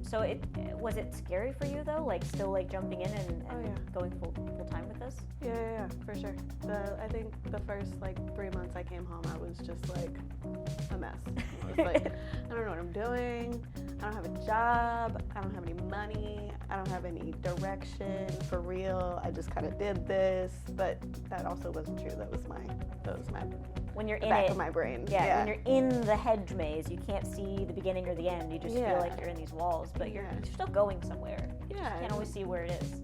So was it scary for you though, like still like jumping in and going full time with this? Yeah, for sure. I think the first like 3 months I came home, I was just like a mess. I was like, I don't know what I'm doing. I don't have a job. I don't have any money. I don't have any direction for real. I just kind of did this, but that also wasn't true. That was my when you're the in back it, of my brain. yeah, when you're in the hedge maze, you can't see the beginning or the end. You just feel like you're in these walls, but you're still going somewhere. You just can't always see where it is.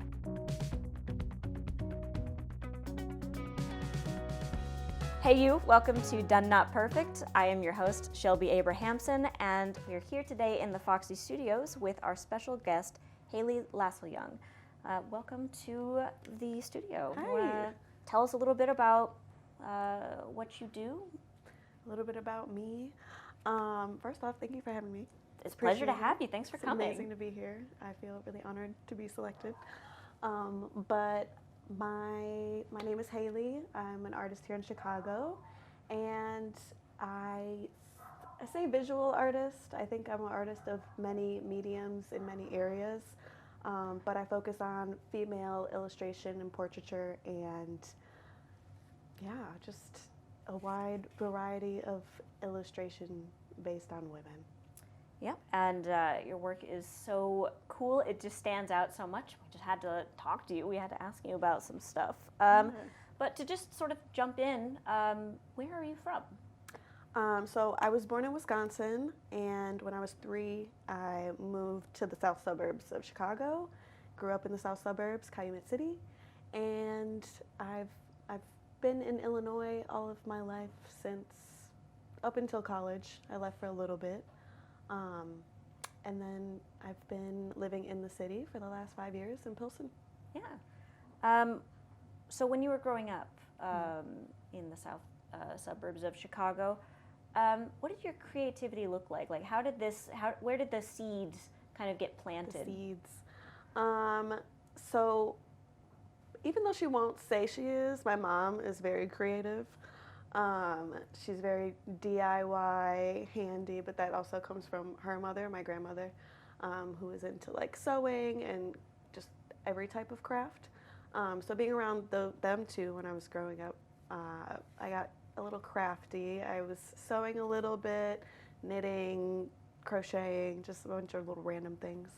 Hey you, welcome to Done Not Perfect. I am your host, Shelby Abrahamson, and we're here today in the Foxsy studios with our special guest, Hailey Losselyong. Welcome to the studio. Hi. Tell us a little bit about what you do. A little bit about me. First off, thank you for having me. It's a pleasure to have you. Thanks for coming. It's amazing to be here. I feel really honored to be selected. But my name is Hailey. I'm an artist here in Chicago, and I say visual artist. I think I'm an artist of many mediums in many areas, but I focus on female illustration and portraiture, and just a wide variety of illustration based on women. Yep, and your work is so cool. It just stands out so much. We just had to talk to you. We had to ask you about some stuff. But to just sort of jump in, where are you from? So I was born in Wisconsin, and when I was 3, I moved to the south suburbs of Chicago. Grew up in the south suburbs, Calumet City, and I've been in Illinois all of my life since up until college. I left for a little bit. And then I've been living in the city for the last 5 years in Pilsen. Yeah. So when you were growing up in the south suburbs of Chicago, what did your creativity look like? Like, where did the seeds kind of get planted? The seeds. So even though she won't say she is, my mom is very creative. She's very DIY, handy, but that also comes from her mother, my grandmother, who is into like sewing and just every type of craft. So being around them two when I was growing up, I got a little crafty. I was sewing a little bit, knitting, crocheting, just a bunch of little random things.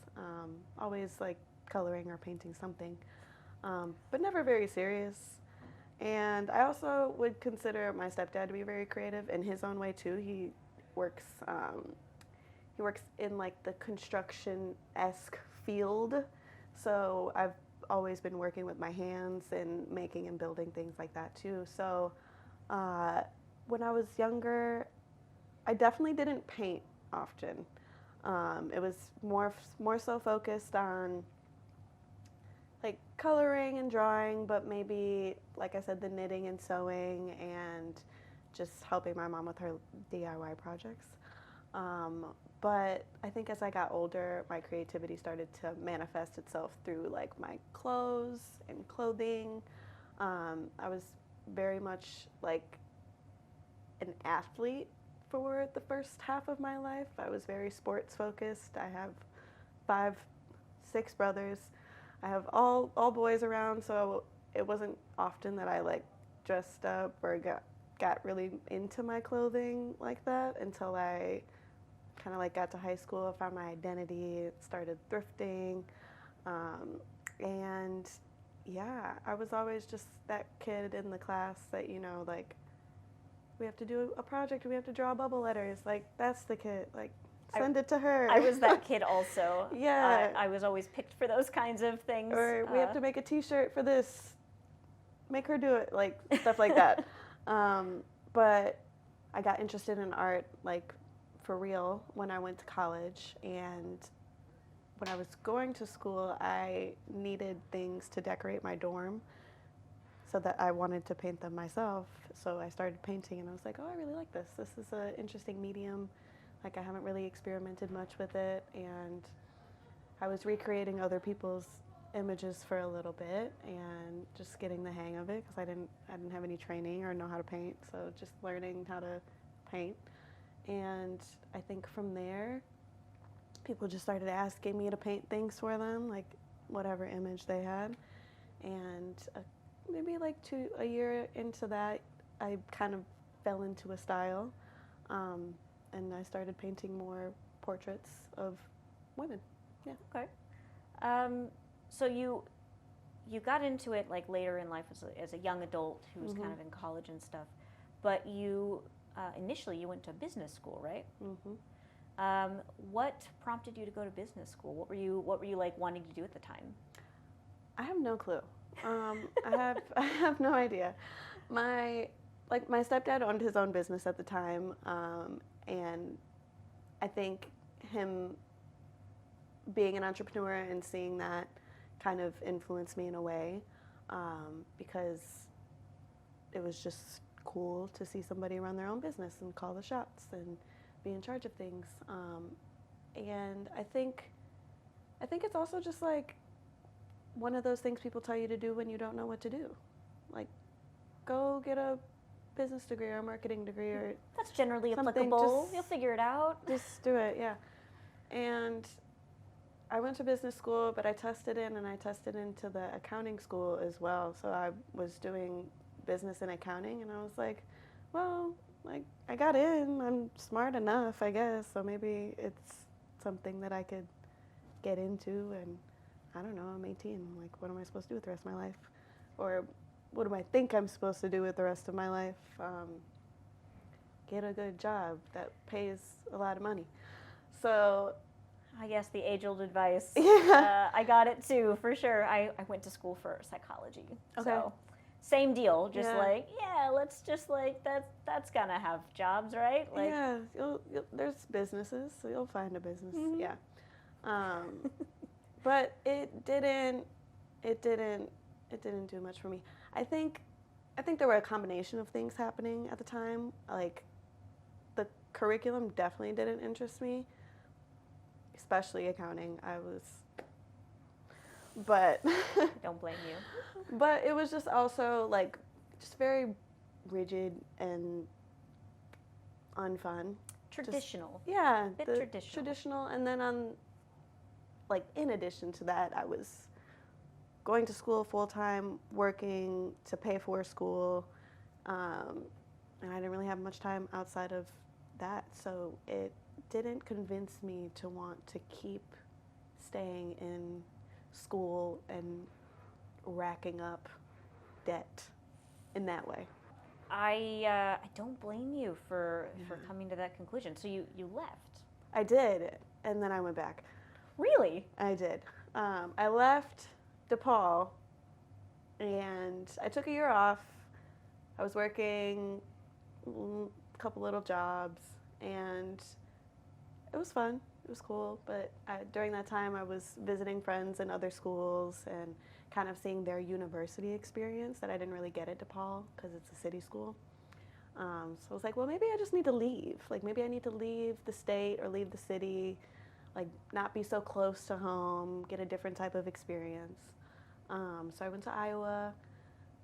Always like coloring or painting something, but never very serious. And I also would consider my stepdad to be very creative in his own way too. He works in like the construction-esque field. So I've always been working with my hands and making and building things like that too. So when I was younger, I definitely didn't paint often. It was more so focused on like coloring and drawing, but maybe, like I said, the knitting and sewing and just helping my mom with her DIY projects. But I think as I got older, my creativity started to manifest itself through like my clothes and clothing. I was very much like an athlete for the first half of my life. I was very sports focused. I have 6 brothers. I have all boys around, so it wasn't often that I like dressed up or got really into my clothing like that until I kind of like got to high school, found my identity, started thrifting, and yeah, I was always just that kid in the class that, you know, like we have to do a project, we have to draw bubble letters, like that's the kid, like send it to her. I was that kid also. Yeah. I was always picked for those kinds of things. Or we have to make a t-shirt for this. Make her do it, like stuff like that. But I got interested in art, like for real, when I went to college. And when I was going to school, I needed things to decorate my dorm so that I wanted to paint them myself. So I started painting and I was like, oh, I really like this. This is an interesting medium. Like I haven't really experimented much with it, and I was recreating other people's images for a little bit and just getting the hang of it because I didn't have any training or know how to paint, so just learning how to paint. And I think from there people just started asking me to paint things for them, like whatever image they had. And maybe like a year into that, I kind of fell into a style, and I started painting more portraits of women. Yeah. Okay. So you got into it like later in life as a young adult who was kind of in college and stuff, but you initially you went to business school, right? What prompted you to go to business school? What were you like wanting to do at the time? I have no clue. I have no idea. My stepdad owned his own business at the time, and I think him being an entrepreneur and seeing that kind of influenced me in a way, because it was just cool to see somebody run their own business and call the shots and be in charge of things. And I think it's also just like one of those things people tell you to do when you don't know what to do. Like, go get a business degree or a marketing degree or that's generally something. applicable. You'll figure it out. Just do it, yeah. And I went to business school, but I tested into the accounting school as well. So I was doing business and accounting, and I was like, well, like, I got in. I'm smart enough, I guess. So maybe it's something that I could get into. And I don't know, I'm 18. I'm like, what am I supposed to do with the rest of my life? Or what do I think I'm supposed to do with the rest of my life? Get a good job that pays a lot of money. So I guess the age-old advice. Yeah. I got it too, for sure. I went to school for psychology. Okay. So same deal. Just Yeah. like, let's just like that's gonna have jobs, right? Like, yeah, there's businesses, so you'll find a business. Yeah. But it didn't do much for me. I think there were a combination of things happening at the time. Like, the curriculum definitely didn't interest me, especially accounting. But don't blame you. But it was just also like just very rigid and unfun. Traditional. Yeah, Bit traditional. And then in addition to that, I was going to school full time, working to pay for school, and I didn't really have much time outside of that. So it didn't convince me to want to keep staying in school and racking up debt in that way. I don't blame you for coming to that conclusion. So you left. I did, and then I went back. Really? I did. I left DePaul, and I took a year off. I was working a couple little jobs, and it was fun. It was cool, but during that time I was visiting friends in other schools and kind of seeing their university experience that I didn't really get at DePaul because it's a city school. So I was like, well, maybe I just need to leave. Like, maybe I need to leave the state or leave the city, like, not be so close to home, get a different type of experience. So I went to Iowa.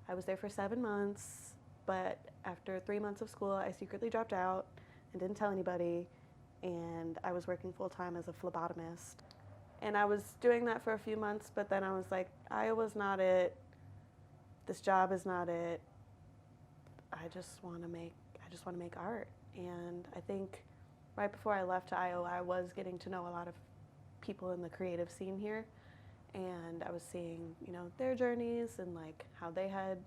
I was there for 7 months, but after 3 months of school, I secretly dropped out and didn't tell anybody. And I was working full-time as a phlebotomist. And I was doing that for a few months, but then I was like, Iowa's not it. This job is not it. I just want to make art. And I think right before I left to Iowa, I was getting to know a lot of people in the creative scene here. And I was seeing, their journeys and like how they had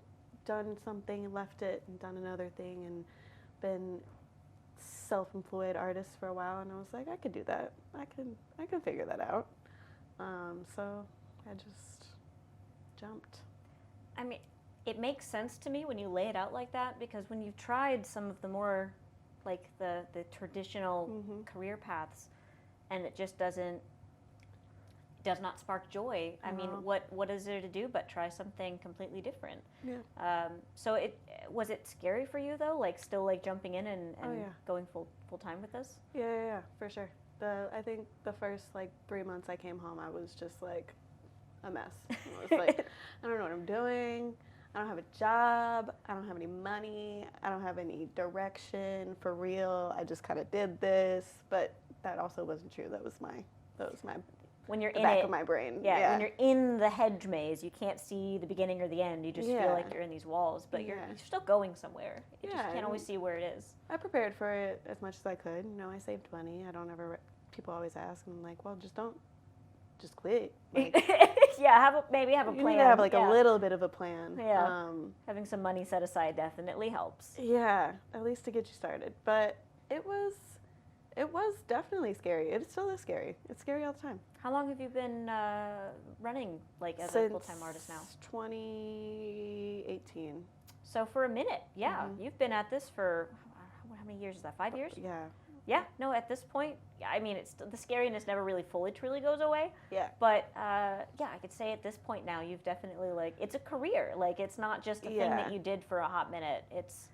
done something and left it and done another thing and been self-employed artist for a while, and I was like, I could do that. I can figure that out. So I just jumped. I mean, it makes sense to me when you lay it out like that, because when you've tried some of the more like the traditional career paths and it just does not spark joy. I mean, what is there to do but try something completely different? Yeah. So was it scary for you though, like still like jumping in and going full time with this? Yeah, for sure. I think the first like 3 months I came home, I was just like a mess. I was like, I don't know what I'm doing. I don't have a job. I don't have any money. I don't have any direction for real. I just kind of did this, but that also wasn't true. That was That was when you're the in back it, of my brain. yeah, when you're in the hedge maze, you can't see the beginning or the end. You just feel Yeah. like you're in these walls, but Yeah. you're still going somewhere. You just Yeah, can't always and see where it is. I prepared for it as much as I could. You know, I saved money. I don't ever. People always ask, and I'm like, well, just quit. Like, Yeah, maybe have a you plan. need to have like yeah. a little bit of a plan. Yeah. Having some money set aside definitely helps. Yeah, at least to get you started. But it was definitely scary. It still is scary. It's scary all the time. How long have you been running like as a Since full-time artist now? 2018. So for a minute, yeah. You've been at this for how many years is that? 5 years? Yeah. Yeah. No, at this point, I mean, it's the scariness never really fully truly goes away. Yeah. But yeah, I could say at this point now, you've definitely like it's a career. Like it's not just a thing that you did for a hot minute. It's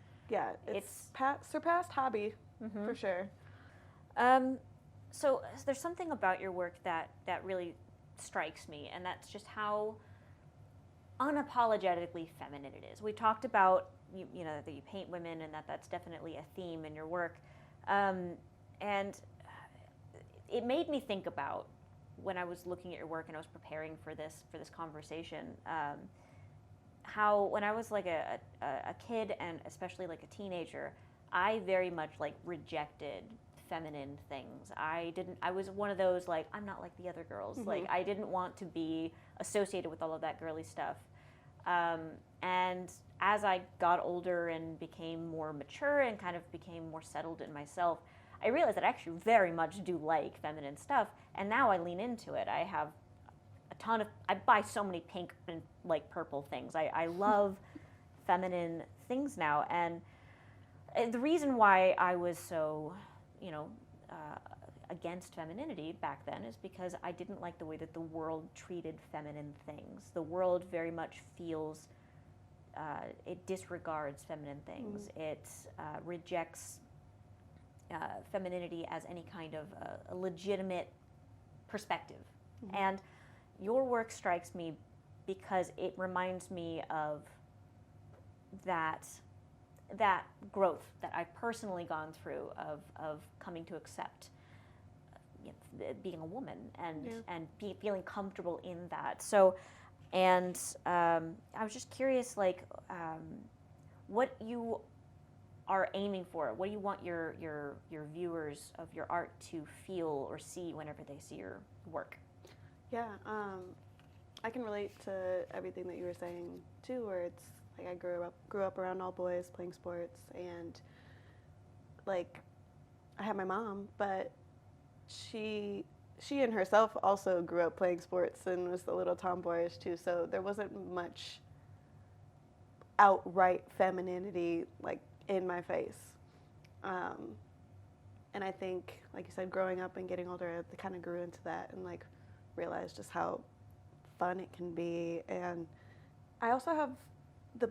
surpassed hobby for sure. So there's something about your work that really strikes me, and that's just how unapologetically feminine it is. We talked about you know that you paint women, and that's definitely a theme in your work, and it made me think about when I was looking at your work and I was preparing for this conversation. How when I was like a kid and especially like a teenager, I very much like rejected feminine things. I was one of those like I'm not like the other girls. Like I didn't want to be associated with all of that girly stuff. And as I got older and became more mature and kind of became more settled in myself, I realized that I actually very much do like feminine stuff, and now I lean into it. I have I buy so many pink and like purple things. I love feminine things now, and the reason why I was so, against femininity back then is because I didn't like the way that the world treated feminine things. The world very much feels, it disregards feminine things. It rejects femininity as any kind of a legitimate perspective. And your work strikes me because it reminds me of that growth that I've personally gone through of coming to accept being a woman and feeling comfortable in that. So, and I was just curious, like, what you are aiming for. What do you want your viewers of your art to feel or see whenever they see your work? Yeah, I can relate to everything that you were saying too, where it's like I grew up around all boys playing sports, and like I had my mom, but she and herself also grew up playing sports and was a little tomboyish too, so there wasn't much outright femininity like in my face. And I think, like you said, growing up and getting older, I kind of grew into that and like realized just how fun it can be. And I also have the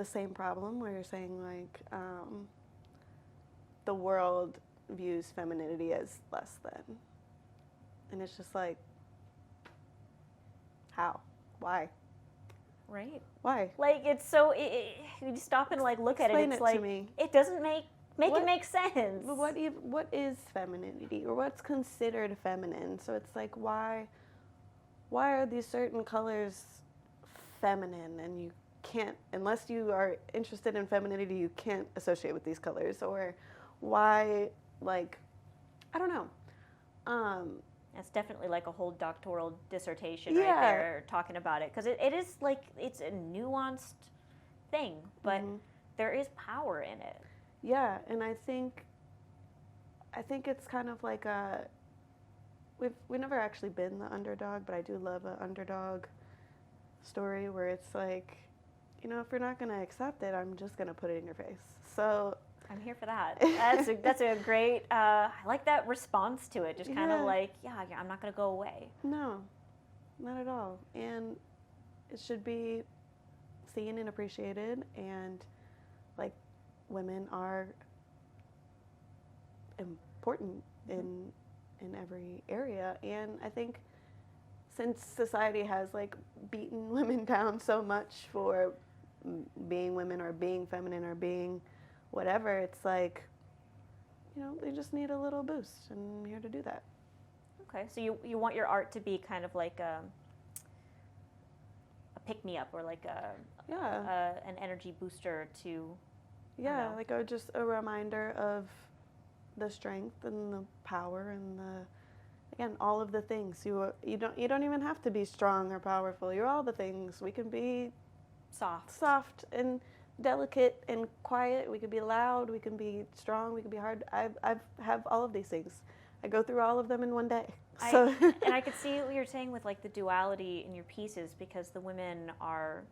same problem where you're saying like the world views femininity as less than, and it's just like, how, why? Right. Why? Like it's so you stop and like look at it. Explain It's it like to me. it doesn't make it make sense. What is femininity, or what's considered feminine? So it's like why are these certain colors feminine, and you can't, unless you are interested in femininity, you can't associate with these colors, or why, like, I don't know. That's definitely like a whole doctoral dissertation right there talking about it, because it is like it's a nuanced thing, but there is power in it. Yeah, and I think it's kind of like we've never actually been the underdog, but I do love an underdog story where it's like, if you're not gonna accept it, I'm just gonna put it in your face. So I'm here for that. That's a great. I like that response to it. Just kind of like, I'm not gonna go away. No, not at all. And it should be seen and appreciated. And like, women are important in every area. And I think since society has like beaten women down so much for being women or being feminine or being whatever, it's like, they just need a little boost, and I'm here to do that. Okay, so you want your art to be kind of like a pick-me-up, or like an energy booster to... Yeah, like just a reminder of the strength and the power and again, all of the things. You don't even have to be strong or powerful. You're all the things. We can be soft and delicate and quiet. We can be loud. We can be strong. We can be hard. I have all of these things. I go through all of them in one day. So and I could see what you're saying with like the duality in your pieces, because the women are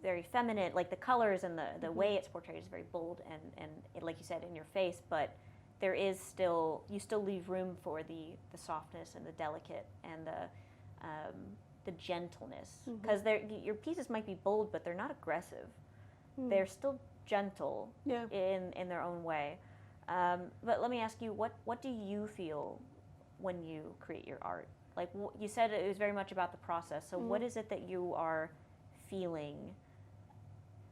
very feminine, like the colors and the way it's portrayed is very bold and like you said, in your face, but there is still, you still leave room for the softness and the delicate and the gentleness, because your pieces might be bold, but they're not aggressive. They're still gentle in their own way. But let me ask you, what do you feel when you create your art? Like you said, it was very much about the process. So what is it that you are feeling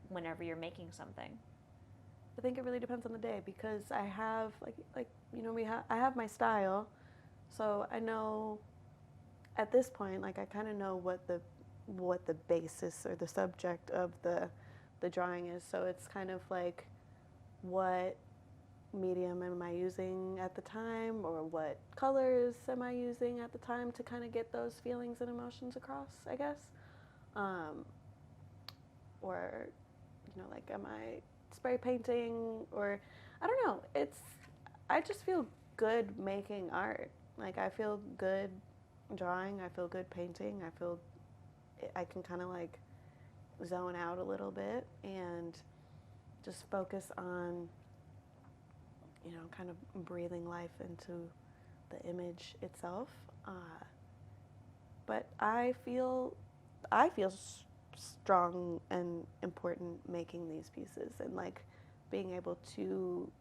whenever you're making something? I think it really depends on the day, because I have I have my style, so I know at this point, like, I kind of know what the basis or the subject of the drawing is. So it's kind of like, what medium am I using at the time, or what colors am I using at the time to kind of get those feelings and emotions across, I guess. Or, like, am I spray painting, or I don't know. I just feel good making art. Like, I feel good drawing, I feel good painting, I can kind of like zone out a little bit and just focus on, kind of breathing life into the image itself. But I feel strong and important making these pieces, and like being able to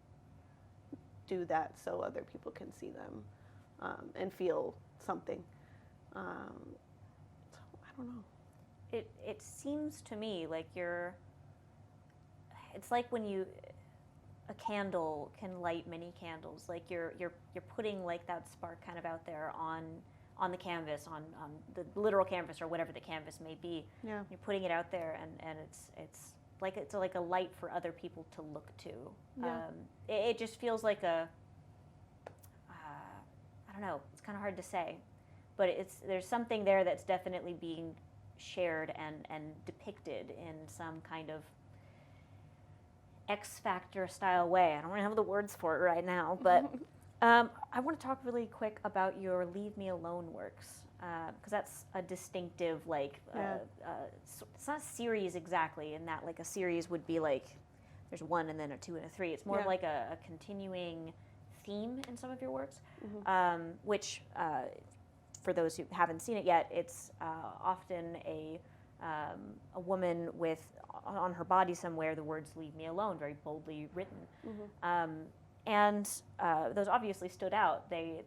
do that so other people can see them and feel something. So I don't know. It seems to me like it's like when a candle can light many candles. Like you're putting like that spark kind of out there on the canvas, on the literal canvas, or whatever the canvas may be. Yeah. You're putting it out there, and it's like a light for other people to look to. Yeah. It just feels like I don't know. It's kind of hard to say, but there's something there that's definitely being shared and depicted in some kind of X Factor style way. I don't really have the words for it right now, but I want to talk really quick about your Leave Me Alone works, because that's a distinctive, like, it's not a series exactly, in that like a series would be like there's one and then a two and a three. It's more of like a continuing theme in some of your works, which for those who haven't seen it yet, it's often a woman with on her body somewhere the words "Leave me alone," very boldly written, and those obviously stood out. They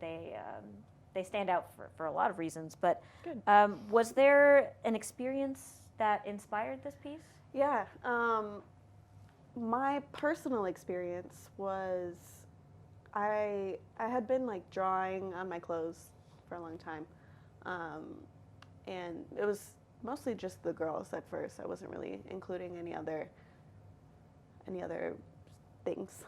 stand out for a lot of reasons. But was there an experience that inspired this piece? Yeah, my personal experience was I had been like drawing on my clothes for a long time, and it was mostly just the girls at first. I wasn't really including any other things,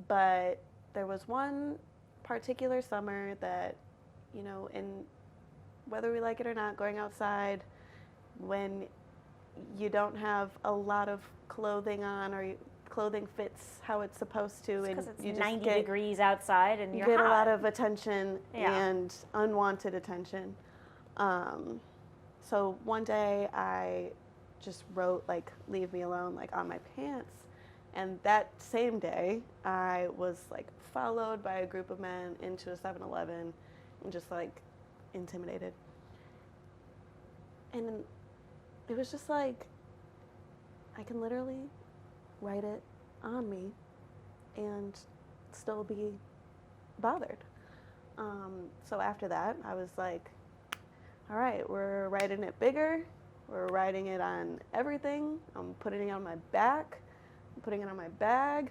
but there was one particular summer that, in whether we like it or not, going outside when you don't have a lot of clothing on, or clothing fits how it's supposed to, and it's you 90 just degrees outside and you're get hot. a lot of attention and unwanted attention. So one day I just wrote like "Leave me alone" like on my pants, and that same day I was like followed by a group of men into a 7-Eleven and just like intimidated. And it was just like, I can literally write it on me and still be bothered. So after that, I was like, all right, we're writing it bigger. We're writing it on everything. I'm putting it on my back. I'm putting it on my bag.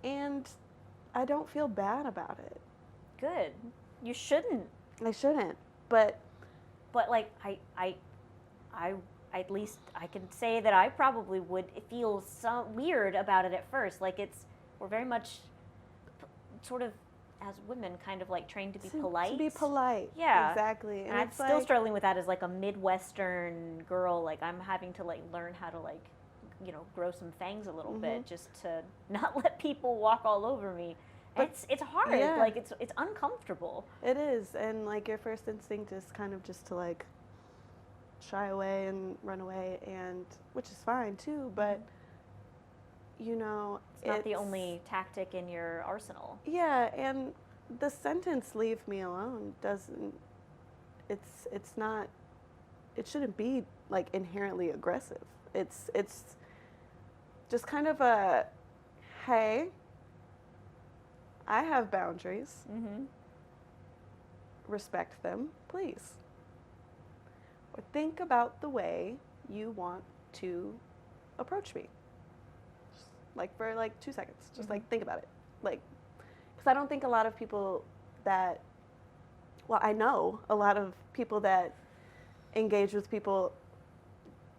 And I don't feel bad about it. Good. You shouldn't. I shouldn't. But like I at least I can say that I probably would feel so weird about it at first. Like we're very much sort of as women kind of like trained to be polite. To be polite. Yeah. Exactly. And I'm still struggling with that as like a Midwestern girl. Like I'm having to like learn how to like, grow some fangs a little bit just to not let people walk all over me. But it's hard. Yeah. Like it's uncomfortable. It is. And like your first instinct is kind of just to like shy away and run away, and which is fine too, but it's not the only tactic in your arsenal. Yeah, and the sentence "leave me alone" doesn't. It's not. It shouldn't be like inherently aggressive. It's just kind of a, hey, I have boundaries. Respect them, please. Or think about the way you want to approach me. Just like for like 2 seconds. Just like think about it. Like, because I don't think a lot of people that, well, I know a lot of people that engage with people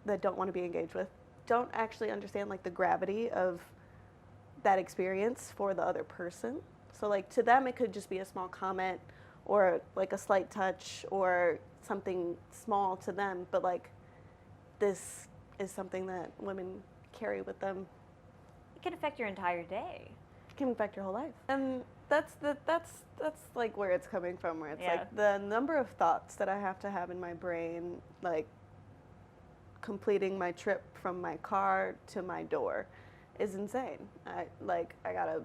that don't want to be engaged with don't actually understand like the gravity of that experience for the other person. So like to them it could just be a small comment or like a slight touch or something small to them, but like this is something that women carry with them. It can affect your entire day. It can affect your whole life. And that's like where it's coming from, where it's like the number of thoughts that I have to have in my brain, like completing my trip from my car to my door is insane. I gotta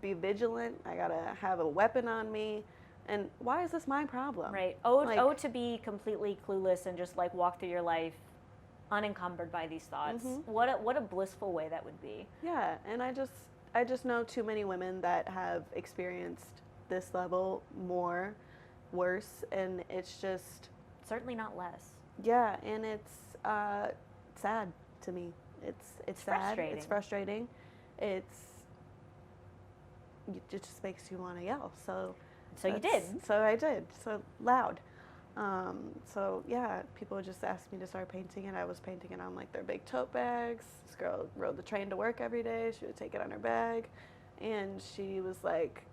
be vigilant, I gotta have a weapon on me. And why is this my problem? Right. To be completely clueless and just like walk through your life unencumbered by these thoughts. What a blissful way that would be. Yeah, and I just know too many women that have experienced this level more, worse, and it's just certainly not less. Yeah, and it's sad to me. It's sad. Frustrating. It's frustrating. It just makes you want to yell. So you did. So I did. So loud. So yeah, people just asked me to start painting, and I was painting it on like their big tote bags. This girl rode the train to work every day. She would take it on her bag, and she was like,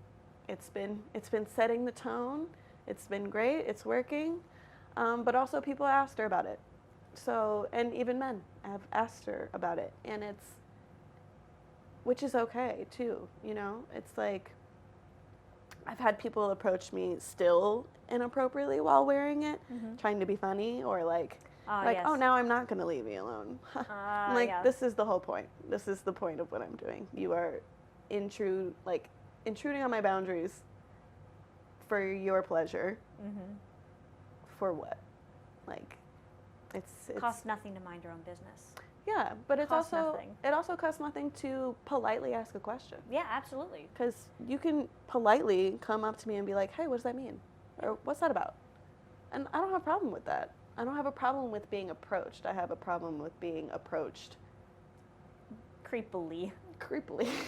"It's been setting the tone. It's been great. It's working." But also people asked her about it. So, and even men have asked her about it, and which is okay too. It's like, I've had people approach me still inappropriately while wearing it, trying to be funny or like, oh, now I'm not going to leave you alone. This is the whole point. This is the point of what I'm doing. You are intruding on my boundaries for your pleasure. For what? Like, it's costs nothing to mind your own business. Yeah, but it also costs nothing to politely ask a question. Yeah, absolutely. Because you can politely come up to me and be like, "Hey, what does that mean?" Or "What's that about?" And I don't have a problem with that. I don't have a problem with being approached. I have a problem with being approached creepily.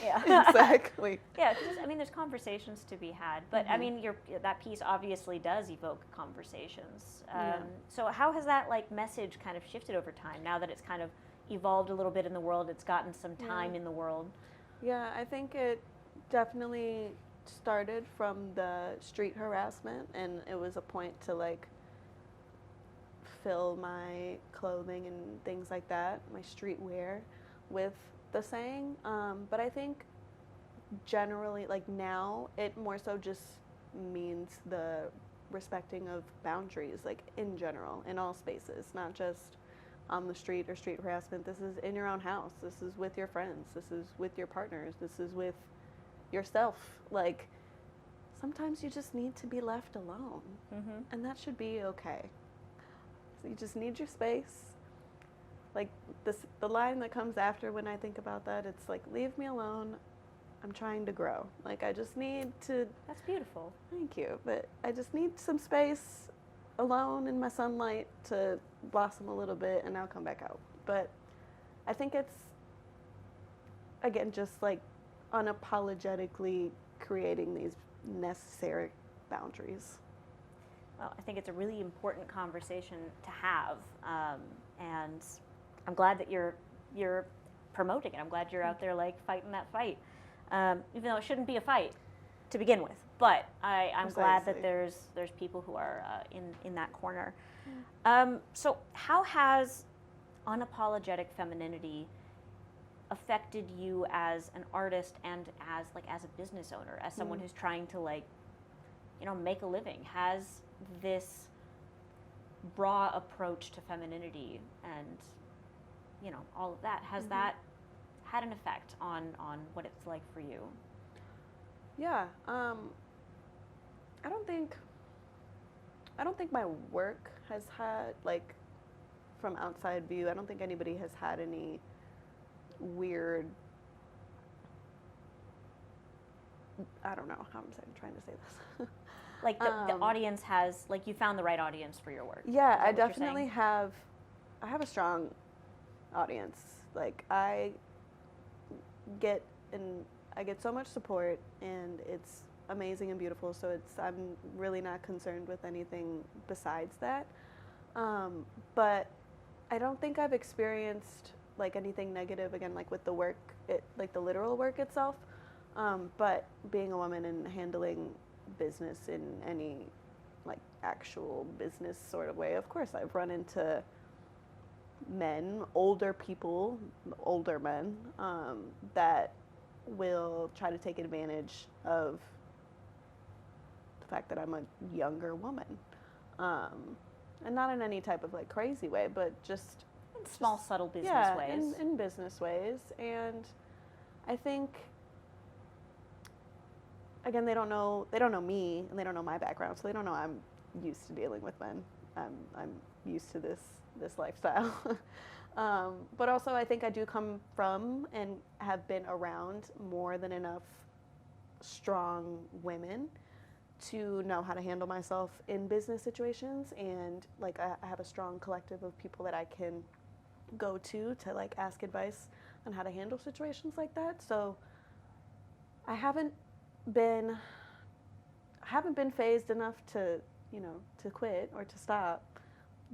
Yeah. Exactly. Yeah, because there's conversations to be had, but that piece obviously does evoke conversations. So how has that like message kind of shifted over time now that it's kind of evolved a little bit in the world, it's gotten some time in the world? Yeah, I think it definitely started from the street harassment, and it was a point to like fill my clothing and things like that, my streetwear, with the saying. But I think generally, like now, it more so just means the respecting of boundaries, like in general, in all spaces, not just on the street or street harassment. This is in your own house. This is with your friends. This is with your partners. This is with yourself. Like, sometimes you just need to be left alone, and that should be okay. So you just need your space. Like the line that comes after when I think about that, it's like, "Leave me alone. I'm trying to grow." Like, I just need to. That's beautiful. Thank you, but I just need some space alone in my sunlight to blossom a little bit, and I'll come back out. But I think it's, again, just like unapologetically creating these necessary boundaries. Well, I think it's a really important conversation to have, and I'm glad that you're promoting it. I'm glad you're out there like fighting that fight, even though it shouldn't be a fight to begin with. But I'm glad that there's people who are in that corner. So how has unapologetic femininity affected you as an artist and as a business owner, as someone who's trying to make a living? Has this raw approach to femininity and all of that, has that had an effect on what it's like for you? Yeah, I don't think my work has had, like, from outside view, I don't think anybody has had any weird, I don't know how I'm trying to say this. Like the audience has, like, you found the right audience for your work. Yeah, I definitely have a strong audience. Like, I get so much support, and it's amazing and beautiful, so I'm really not concerned with anything besides that. But I don't think I've experienced like anything negative, again, like with the work, like the literal work itself. But being a woman and handling business in any like actual business sort of way, of course I've run into men, older people, older men, that will try to take advantage of the fact that I'm a younger woman. And not in any type of like crazy way, but just in small, subtle business ways. In business ways. And I think, again, they don't know me, and they don't know my background, so they don't know I'm used to dealing with men. I'm used to this lifestyle. But also, I think I do come from and have been around more than enough strong women to know how to handle myself in business situations, and like I have a strong collective of people that I can go to like ask advice on how to handle situations like that. So I haven't been phased enough to quit or to stop,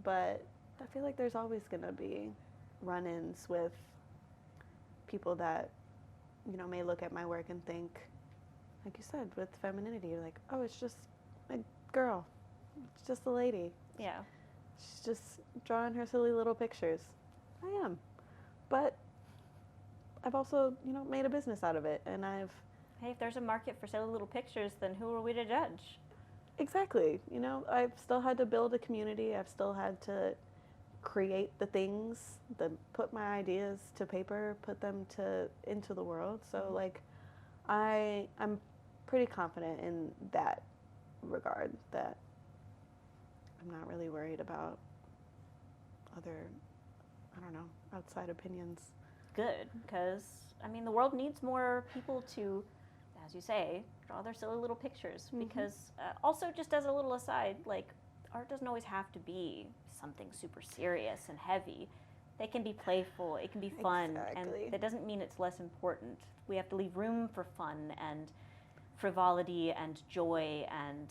but I feel like there's always gonna be run-ins with people that may look at my work and think, like you said, with femininity, you're like, oh, it's just a girl. It's just a lady. Yeah. She's just drawing her silly little pictures. I am. But I've also, made a business out of it, and Hey, if there's a market for silly little pictures, then who are we to judge? Exactly. I've still had to build a community. I've still had to create the things, put my ideas to paper, put them into the world. So, like, I'm pretty confident in that regard, that I'm not really worried about other, outside opinions. Good, because, the world needs more people to, as you say, draw their silly little pictures. Because, also, just as a little aside, like, art doesn't always have to be something super serious and heavy. They can be playful, it can be fun, and that doesn't mean it's less important. We have to leave room for fun and frivolity and joy and,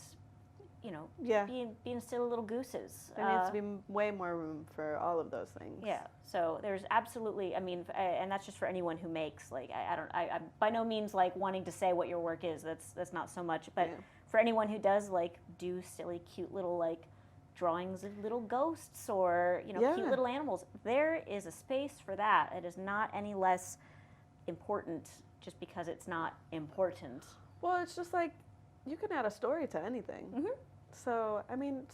being silly little gooses. There needs to be way more room for all of those things. Yeah, so there's absolutely, and that's just for anyone who makes, like, I'm by no means, like, wanting to say what your work is, that's not so much, but for anyone who does, like, do silly, cute little, like, drawings of little ghosts or, cute little animals, there is a space for that. It is not any less important just because it's not important. Well, it's just like, you can add a story to anything. So,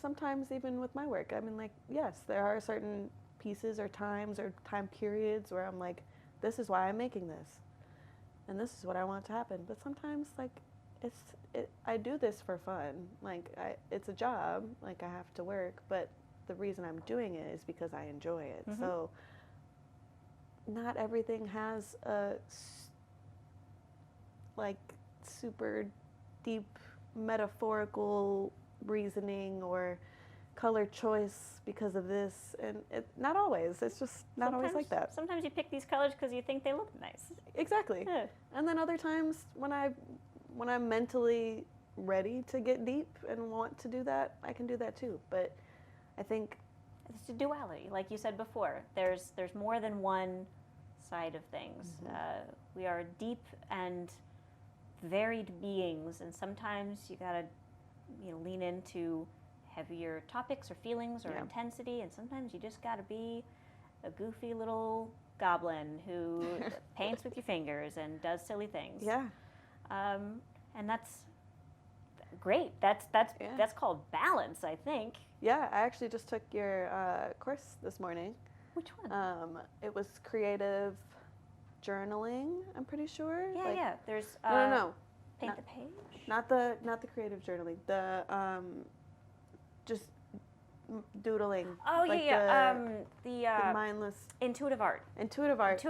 sometimes even with my work, like, yes, there are certain pieces or times or time periods where I'm like, this is why I'm making this, and this is what I want to happen. But sometimes, like, I do this for fun. Like, it's a job. Like, I have to work, but the reason I'm doing it is because I enjoy it. So, not everything has a like super deep metaphorical reasoning or color choice because of this, and not always. It's just not always like that. Sometimes you pick these colors because you think they look nice. Exactly. And then other times when I'm mentally ready to get deep and want to do that, I can do that too. But I think it's a duality, like you said before. There's more than one side of things. We are deep and varied beings, and sometimes you gotta, lean into heavier topics or feelings or intensity, and sometimes you just gotta be a goofy little goblin who paints with your fingers and does silly things. Yeah. And that's great. That's called balance, I think. Yeah, I actually just took your course this morning. Which one? It was creative journaling, I'm pretty sure. Yeah. There's no. Paint the page? Not the creative journaling. The just doodling. Oh, like the mindless intuitive art. Intuitive art.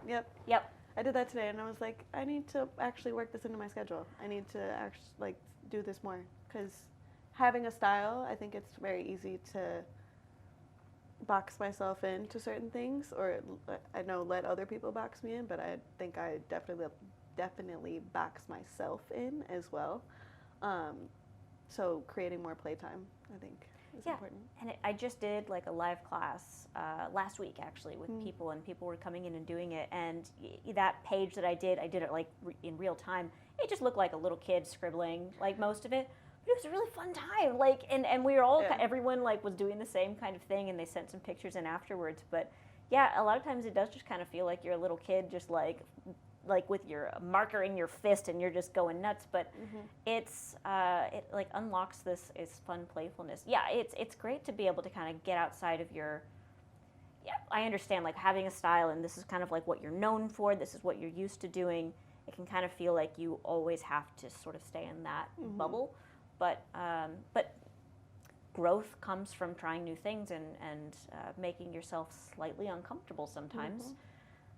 Yep. I did that today, and I was like, I need to actually work this into my schedule. I need to actually do this more, because having a style, I think it's very easy to box myself into certain things, or I know let other people box me in, but I think I definitely box myself in as well. So creating more playtime, I think, is important. And I just did a live class last week actually with people, and people were coming in and doing it. And that page that I did it in real time. It just looked like a little kid scribbling, most of it. But it was a really fun time. And we were all everyone was doing the same kind of thing, and they sent some pictures in afterwards. But yeah, a lot of times it does just kind of feel like you're a little kid, just like with your marker in your fist, and you're just going nuts. But it unlocks this fun playfulness. Yeah, it's great to be able to kind of get outside of your. Yeah, I understand having a style, and this is kind of what you're known for. This is what you're used to doing. It can kind of feel like you always have to sort of stay in that bubble, but growth comes from trying new things and making yourself slightly uncomfortable sometimes.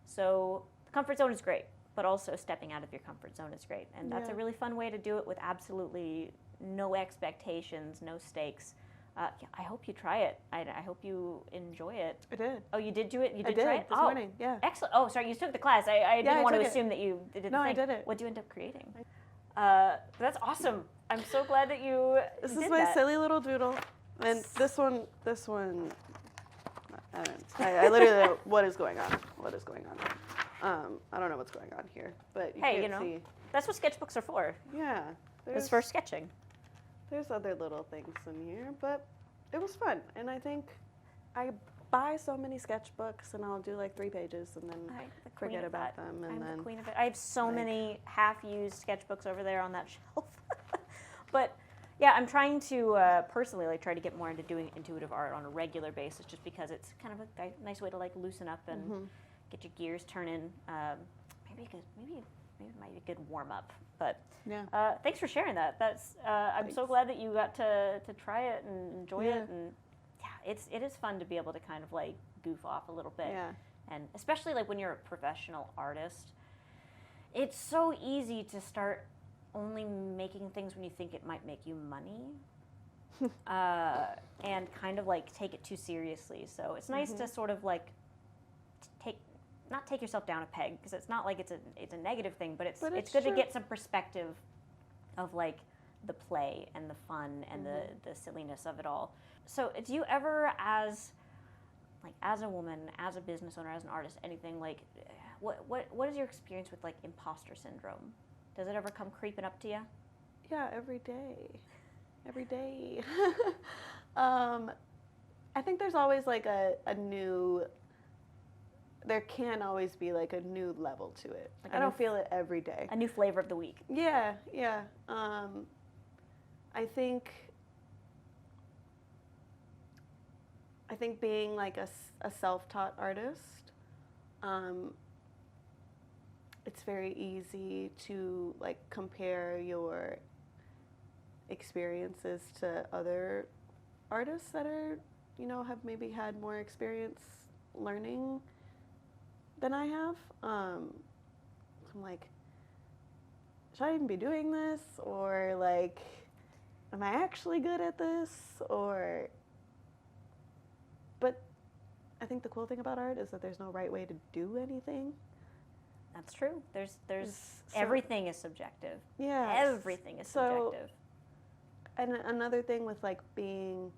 So the comfort zone is great, but also stepping out of your comfort zone is great. And that's a really fun way to do it with absolutely no expectations, no stakes. I hope you try it. I hope you enjoy it. I did. Oh, you did do it? You did I try did it? this morning, yeah. Excellent. Oh, sorry, you took the class. I didn't want to assume that you did the thing. No, I did it. What did you end up creating? That's awesome. I'm so glad that you This did is my that. silly little doodle. And this one, I literally don't know what is going on. I don't know what's going on here, but you can't see. That's what sketchbooks are for. Yeah. It's for sketching. There's other little things in here, but it was fun. And I think I buy so many sketchbooks, and I'll do 3 pages and then forget about them. And I'm the queen of it. I have so many half-used sketchbooks over there on that shelf. But yeah, I'm trying to personally try to get more into doing intuitive art on a regular basis, just because it's kind of a nice way to loosen up and get your gears turning. Maybe it might be a good warm up. But thanks for sharing that. That's I'm so glad that you got to try it and enjoy it. And yeah, it is fun to be able to kind of goof off a little bit. Yeah. And especially when you're a professional artist, it's so easy to start only making things when you think it might make you money, and kind of take it too seriously. So it's nice to sort of not take yourself down a peg, because it's not it's a negative thing, but it's good to get some perspective of the play and the fun and the silliness of it all. So do you ever, as a woman, as a business owner, as an artist, anything what is your experience with imposter syndrome? Does it ever come creeping up to you? Yeah, every day. I think there's always a new. There can always be a new level to it. I don't feel it every day. A new flavor of the week. Yeah. I think being a self-taught artist, it's very easy to compare your experiences to other artists that are, have maybe had more experience learning than I have. I'm should I even be doing this? Or am I actually good at this? But I think the cool thing about art is that there's no right way to do anything. That's true. There's everything is subjective. Yeah. Everything is subjective. and another thing with like being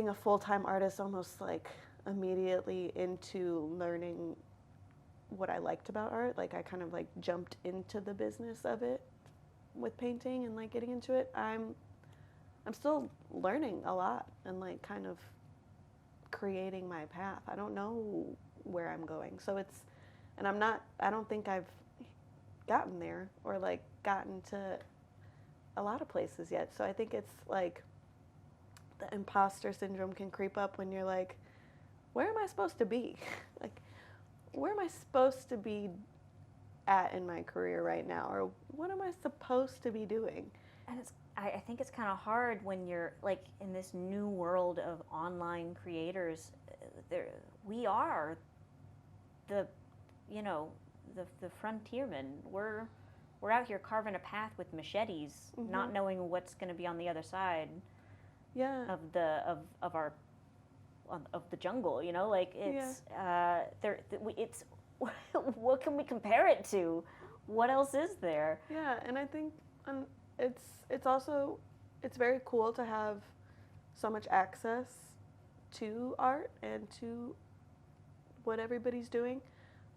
a full-time artist, almost like immediately into learning what I liked about art. Like I kind of like jumped into the business of it with painting and like getting into it. I'm still learning a lot and like kind of creating my path. I don't know where I'm going. So it's, and I don't think I've gotten there or like gotten to a lot of places yet. So I think it's like the imposter syndrome can creep up when you're like, where am I supposed to be? Like, where am I supposed to be at in my career right now? Or what am I supposed to be doing? And I think it's kind of hard when you're like in this new world of online creators. We are the, you know, the frontiermen. We're out here carving a path with machetes, not knowing what's going to be on the other side. Yeah. Of the jungle, you know, like it's it's what can we compare it to? What else is there? Yeah, and I think it's also very cool to have so much access to art and to what everybody's doing,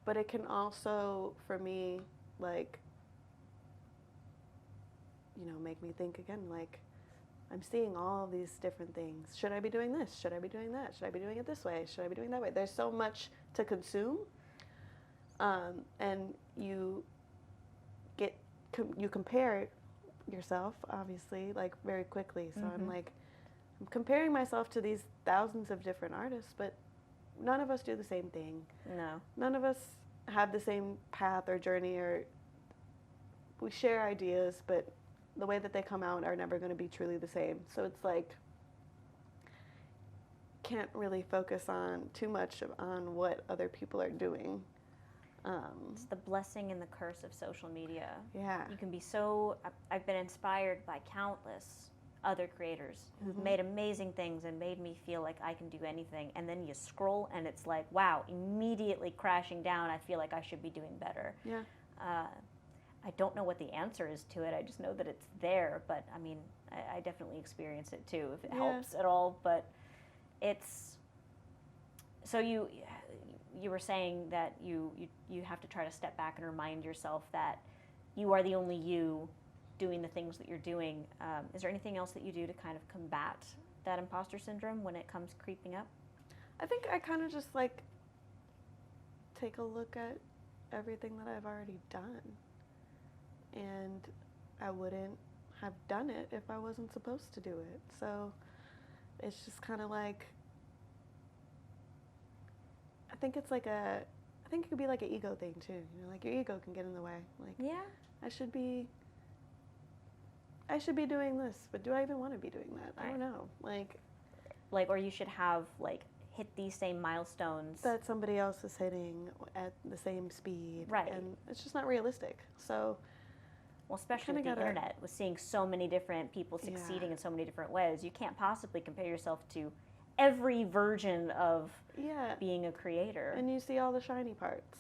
but it can also, for me, like, you know, make me think again, like, I'm seeing all these different things. Should I be doing this? Should I be doing that? Should I be doing it this way? Should I be doing that way? There's so much to consume, and you compare yourself, obviously, like very quickly. So I'm comparing myself to these thousands of different artists, but none of us do the same thing. No. None of us have the same path or journey, or we share ideas, but the way that they come out are never going to be truly the same. So it's like, can't really focus on too much on what other people are doing. It's the blessing and the curse of social media. Yeah. You can be so, I've been inspired by countless other creators who've made amazing things and made me feel like I can do anything. And then you scroll and it's like, wow, immediately crashing down. I feel like I should be doing better. Yeah. I don't know what the answer is to it. I just know that it's there. But I mean, I definitely experience it too, if it helps at all. But it's, so you were saying that you have to try to step back and remind yourself that you are the only you doing the things that you're doing. Is there anything else that you do to kind of combat that imposter syndrome when it comes creeping up? I think I kind of just like take a look at everything that I've already done. And I wouldn't have done it if I wasn't supposed to do it. So it's just kind of like, I think it could be like an ego thing too. You know, like your ego can get in the way. Like, yeah, I should be doing this, but do I even want to be doing that? I don't know. Like, or you should have like hit these same milestones that somebody else is hitting at the same speed. Right. And it's just not realistic. So, well, especially with the internet, with seeing so many different people succeeding in so many different ways, you can't possibly compare yourself to every version of being a creator. And you see all the shiny parts.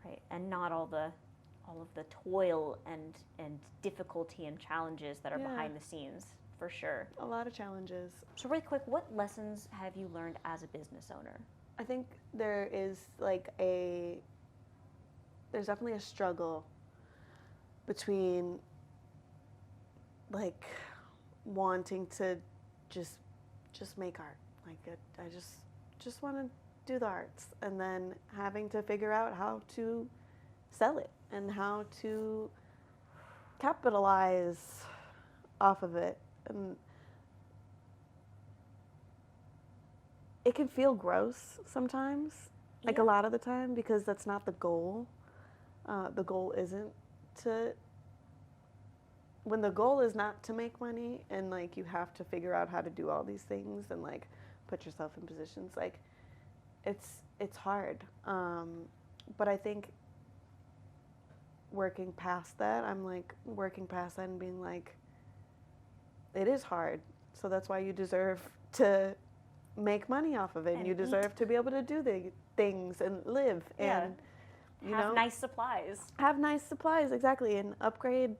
Right, and not all of the toil and difficulty and challenges that are behind the scenes, for sure. A lot of challenges. So really quick, what lessons have you learned as a business owner? I think there's definitely a struggle between like wanting to just make art. Like I just want to do the arts, and then having to figure out how to sell it and how to capitalize off of it. And it can feel gross sometimes, like a lot of the time, because that's not the goal. The goal isn't to, when the goal is not to make money and like you have to figure out how to do all these things and like put yourself in positions, like it's hard. But I think working past that, I'm like working past that and being like, it is hard. So that's why you deserve to make money off of it. And you deserve to be able to do the things and live and, you know, nice supplies. Have nice supplies, exactly, and upgrade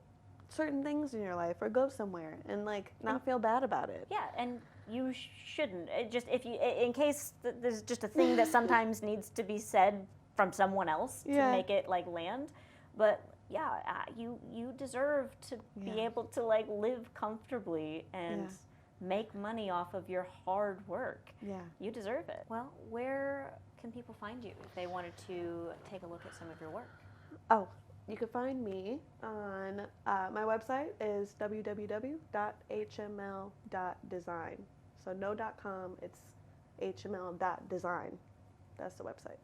certain things in your life or go somewhere and like not feel bad about it. Yeah, and you shouldn't. It just if you, in case there's just a thing that sometimes needs to be said from someone else to make it like land, but yeah, you deserve to be able to like live comfortably and make money off of your hard work. Yeah, you deserve it. Well, where can people find you if they wanted to take a look at some of your work? Oh, you can find me on my website is www.hml.design. So no .com, it's hml.design. That's the website.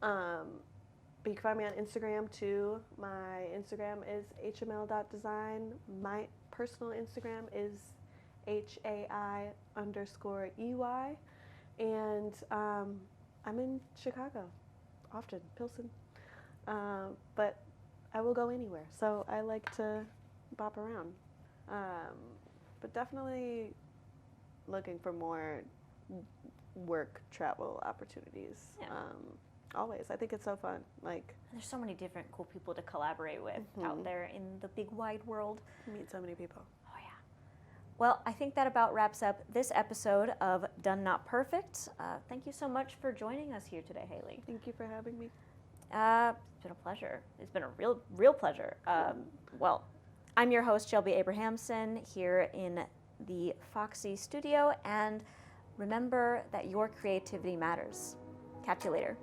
But you can find me on Instagram too. My Instagram is hml.design. My personal Instagram is HAI_EY. And I'm in Chicago often, Pilsen. But I will go anywhere. So I like to bop around. But definitely looking for more work travel opportunities. Yeah. Always. I think it's so fun. Like, there's so many different cool people to collaborate with out there in the big wide world. You meet so many people. Oh yeah. Well, I think that about wraps up this episode of Done Not Perfect. Thank you so much for joining us here today, Hailey. Thank you for having me. It's been a pleasure. It's been a real pleasure. Well, I'm your host, Shelby Abrahamson, here in the Foxsy studio, and remember that your creativity matters. Catch you later.